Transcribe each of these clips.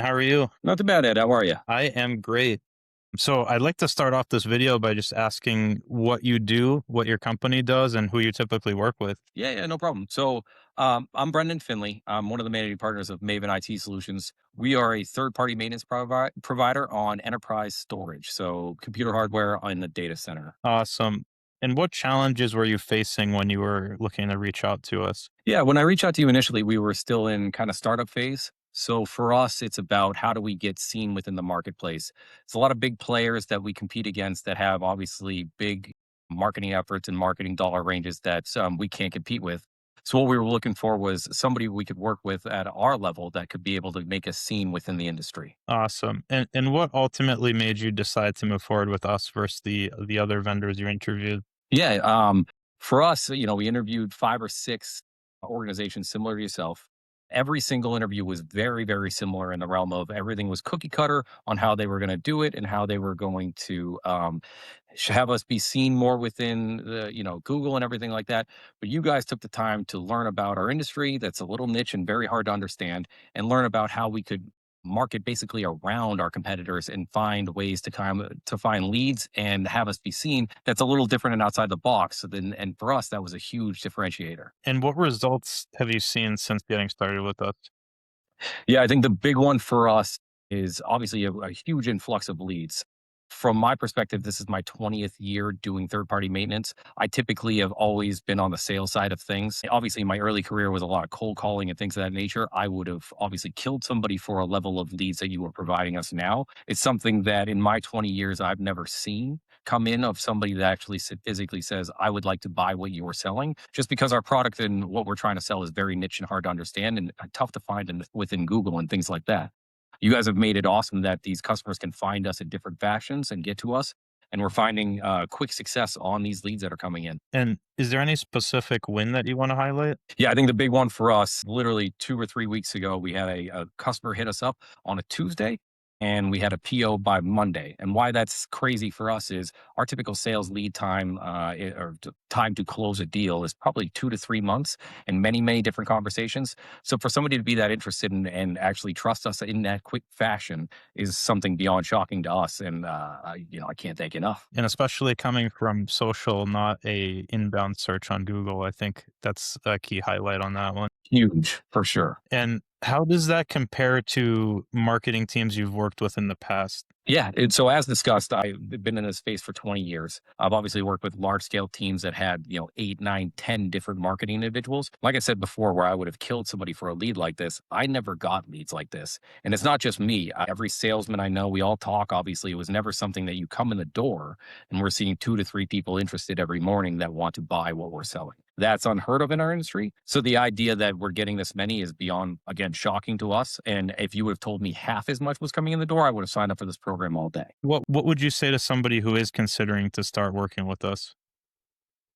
How are you? Not too bad, Ed. How are you? I am great. So I'd like to start off this video by just asking what you do, what your company does, and who you typically work with. Yeah, no problem. I'm Brendan Finley. I'm one of the managing partners of Maven IT Solutions. We are a third-party maintenance provider on enterprise storage, so computer hardware in the data center. Awesome. And what challenges were you facing when you were looking to reach out to us? Yeah, when I reached out to you initially, we were still in kind of startup phase. So for us, it's about how do we get seen within the marketplace. It's a lot of big players that we compete against that have obviously big marketing efforts and marketing dollar ranges that we can't compete with. So what we were looking for was somebody we could work with at our level that could be able to make us seen within the industry. Awesome. And what ultimately made you decide to move forward with us versus the other vendors you interviewed? Yeah, for us, we interviewed 5 or 6 organizations similar to yourself. Every single interview was very, very similar in the realm of everything was cookie cutter on how they were gonna do it and how they were going to, have us be seen more within Google and everything like that. But you guys took the time to learn about our industry that's a little niche and very hard to understand, and learn about how we could market basically around our competitors and find ways to find leads and have us be seen that's a little different and outside the box. And for us, that was a huge differentiator. And what results have you seen since getting started with us? Yeah, I think the big one for us is obviously a huge influx of leads. From my perspective, this is my 20th year doing third party maintenance. I typically have always been on the sales side of things. Obviously, my early career was a lot of cold calling and things of that nature. I would have obviously killed somebody for a level of leads that you are providing us now. It's something that in my 20 years, I've never seen come in of somebody that actually physically says, I would like to buy what you are selling, just because our product and what we're trying to sell is very niche and hard to understand and tough to find within Google and things like that. You guys have made it awesome that these customers can find us in different fashions and get to us. And we're finding quick success on these leads that are coming in. And is there any specific win that you want to highlight? Yeah, I think the big one for us, literally 2 or 3 weeks ago, we had a customer hit us up on a Tuesday and we had a PO by Monday. And why that's crazy for us is our typical sales lead time time to close a deal is probably 2 to 3 months and many, many different conversations. So for somebody to be that interested and actually trust us in that quick fashion is something beyond shocking to us. And, I can't thank enough. And especially coming from social, not a inbound search on Google, I think that's a key highlight on that one. Huge for sure. And how does that compare to marketing teams you've worked with in the past? Yeah. So as discussed, I've been in this space for 20 years. I've obviously worked with large scale teams that had, 8, 9, 10 different marketing individuals. Like I said before, where I would have killed somebody for a lead like this, I never got leads like this. And it's not just me. Every salesman I know, we all talk. Obviously, it was never something that you come in the door and we're seeing 2 to 3 people interested every morning that want to buy what we're selling. That's unheard of in our industry. So the idea that we're getting this many is beyond, again, shocking to us. And if you would have told me half as much was coming in the door, I would have signed up for this program all day. What would you say to somebody who is considering to start working with us?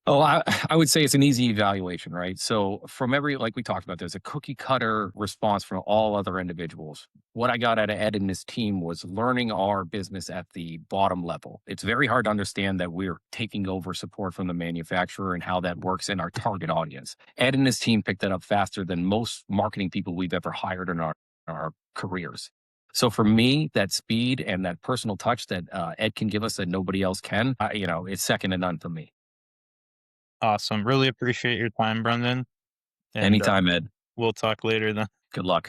Oh, I would say it's an easy evaluation, right? So from like we talked about, there's a cookie cutter response from all other individuals. What I got out of Ed and his team was learning our business at the bottom level. It's very hard to understand that we're taking over support from the manufacturer and how that works in our target audience. Ed and his team picked that up faster than most marketing people we've ever hired in our careers. So for me, that speed and that personal touch that Ed can give us that nobody else can, it's second to none for me. Awesome. Really appreciate your time, Brendan. And Anytime, Ed. we'll talk later then. Good luck.